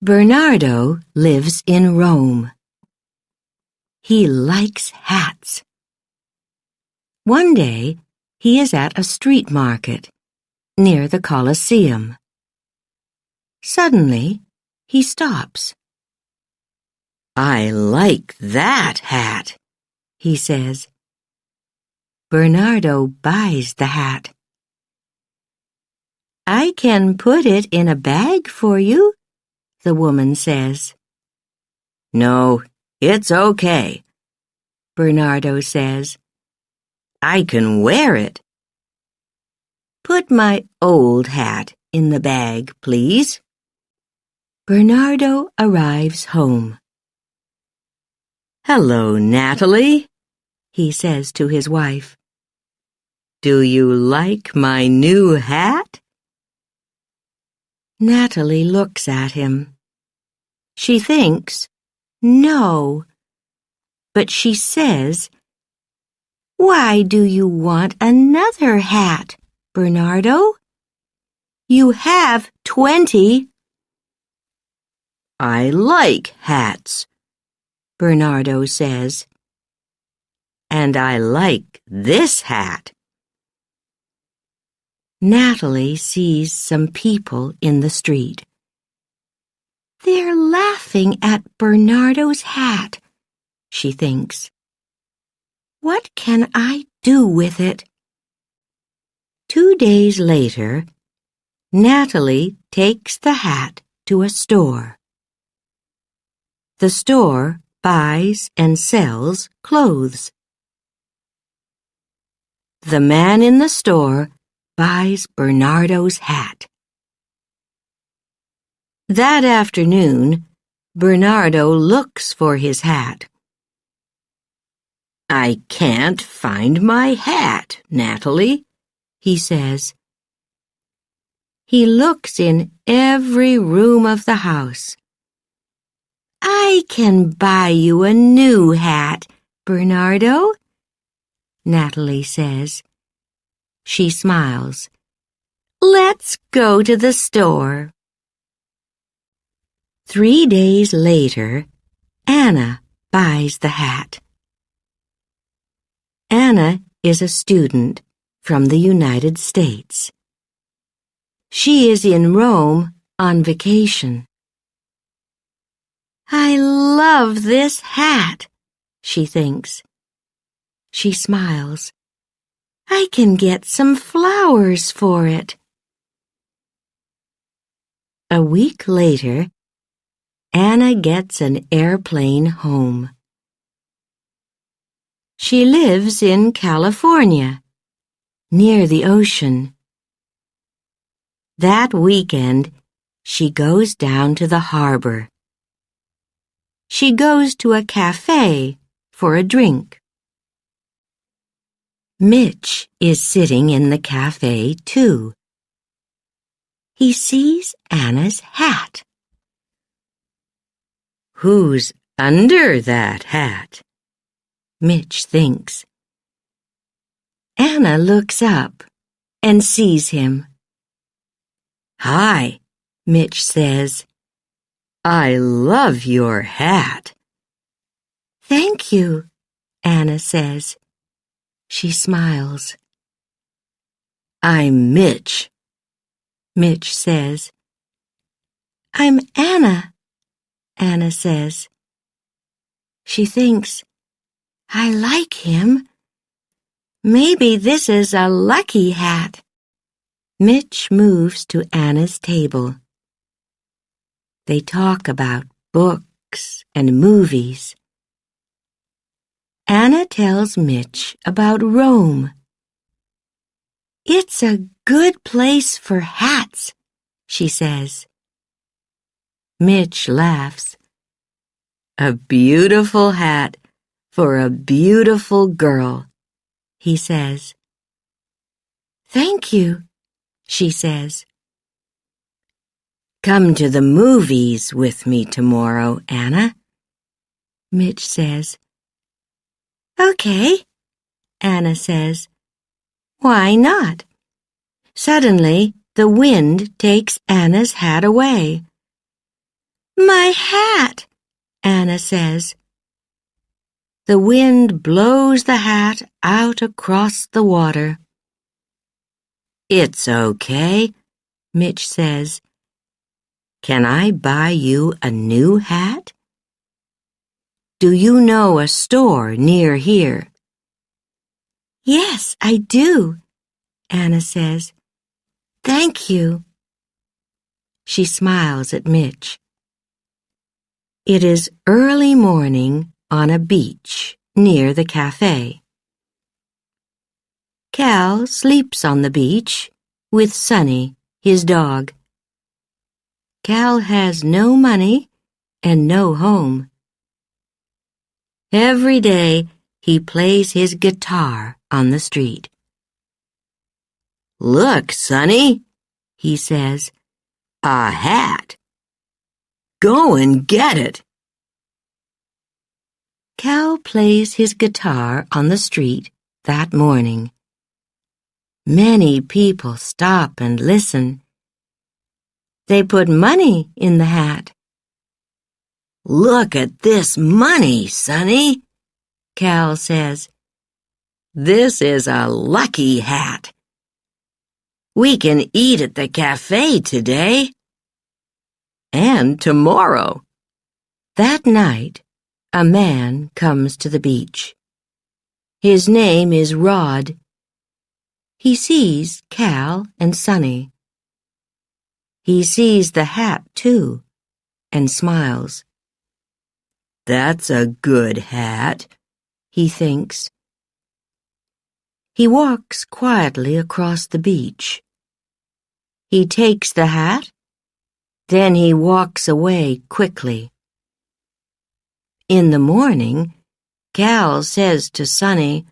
Bernardo lives in Rome. He likes hats. One day, he is at a street market near the Colosseum. Suddenly, he stops. "I like that hat," he says. Bernardo buys the hat. "I can put it in a bag for you," the woman says. "No, it's okay," Bernardo says. "I can wear it." "Put my old hat in the bag, please." Bernardo arrives home. "Hello, Natalie," he says to his wife. "Do you like my new hat?" Natalie looks at him. She thinks, no, but she says, "Why do you want another hat, Bernardo? You have 20. "I like hats," Bernardo says. "And I like this hat." Natalie sees some people in the street. They're laughing at Bernardo's hat, she thinks. What can I do with it? 2 days later, Natalie takes the hat to a store. The store buys and sells clothes. The man in the store buys Bernardo's hat. That afternoon, Bernardo looks for his hat. "I can't find my hat, Natalie," he says. He looks in every room of the house. "I can buy you a new hat, Bernardo," Natalie says. She smiles. "Let's go to the store." 3 days later, Anna buys the hat. Anna is a student from the United States. She is in Rome on vacation. "I love this hat," she thinks. She smiles. "I can get some flowers for it." A week later, Anna gets an airplane home. She lives in California, near the ocean. That weekend, she goes down to the harbor. She goes to a cafe for a drink. Mitch is sitting in the cafe, too. He sees Anna's hat. "Who's under that hat?" Mitch thinks. Anna looks up and sees him. "Hi," Mitch says. "I love your hat." "Thank you," Anna says. She smiles. "I'm Mitch," Mitch says. "I'm Anna," Anna says. She thinks, I like him. Maybe this is a lucky hat. Mitch moves to Anna's table. They talk about books and movies. Anna tells Mitch about Rome. "It's a good place for hats," she says. Mitch laughs. "A beautiful hat for a beautiful girl," he says. "Thank you," she says. "Come to the movies with me tomorrow, Anna," Mitch says. "Okay," Anna says. "Why not?" Suddenly, the wind takes Anna's hat away. My hat, Anna says. The wind blows the hat out across the water. It's okay, Mitch says. Can I buy you a new hat? Do you know a store near here? Yes, I do, Anna says. Thank you. She smiles at Mitch. It is early morning on a beach near the cafe. Cal sleeps on the beach with Sonny, his dog. Cal has no money and no home. Every day he plays his guitar on the street. Look, Sonny, he says, a hat. Go and get it. Cal plays his guitar on the street that morning. Many people stop and listen. They put money in the hat. Look at this money, Sonny, Cal says. This is a lucky hat. We can eat at the cafe today. And tomorrow. That night, a man comes to the beach. His name is Rod. He sees Cal and Sonny. He sees the hat, too, and smiles. That's a good hat, he thinks. He walks quietly across the beach. He takes the hat, then he walks away quickly. In the morning, Cal says to Sonny,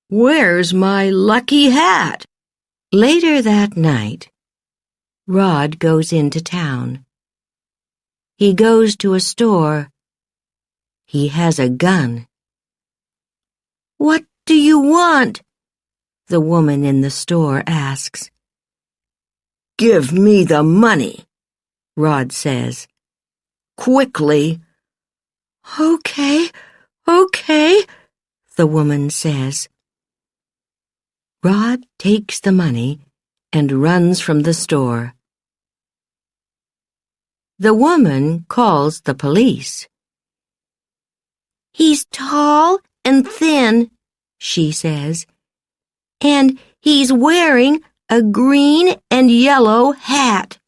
"Where's my lucky hat?" Later that night, Rod goes into town. He goes to a store. He has a gun. "What do you want?" the woman in the store asks. "Give me the money," Rod says. "Quickly." Okay, the woman says. Rod takes the money and runs from the store. The woman calls the police. "He's tall and thin," she says, "and he's wearing a green and yellow hat."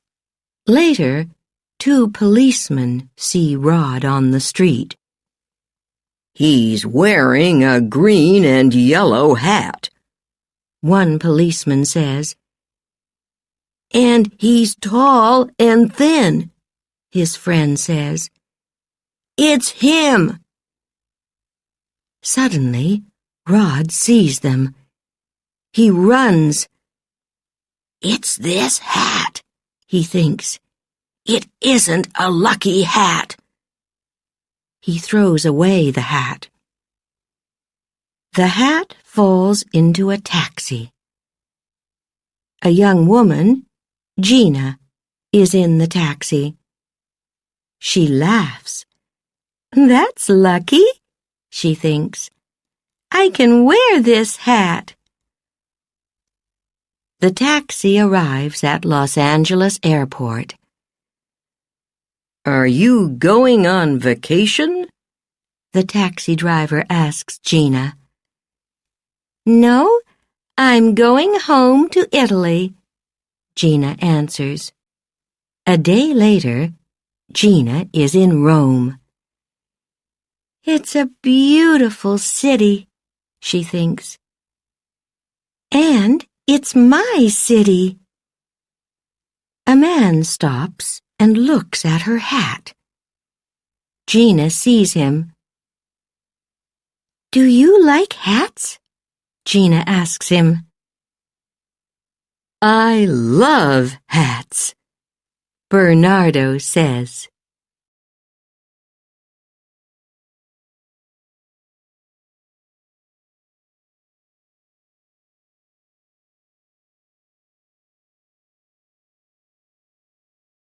Later, 2 policemen see Rod on the street. "He's wearing a green and yellow hat," one policeman says. "And he's tall and thin," his friend says. "It's him." Suddenly, Rod sees them. He runs. "It's this hat," he thinks. "It isn't a lucky hat." He throws away the hat. The hat falls into a taxi. A young woman, Gina, is in the taxi. She laughs. "That's lucky," she thinks. "I can wear this hat." The taxi arrives at Los Angeles Airport. "Are you going on vacation?" the taxi driver asks Gina. "No, I'm going home to Italy," Gina answers. A day later, Gina is in Rome. "It's a beautiful city," she thinks. "And it's my city." A man stops and looks at her hat. Gina sees him. "Do you like hats?" Gina asks him. "I love hats," Bernardo says.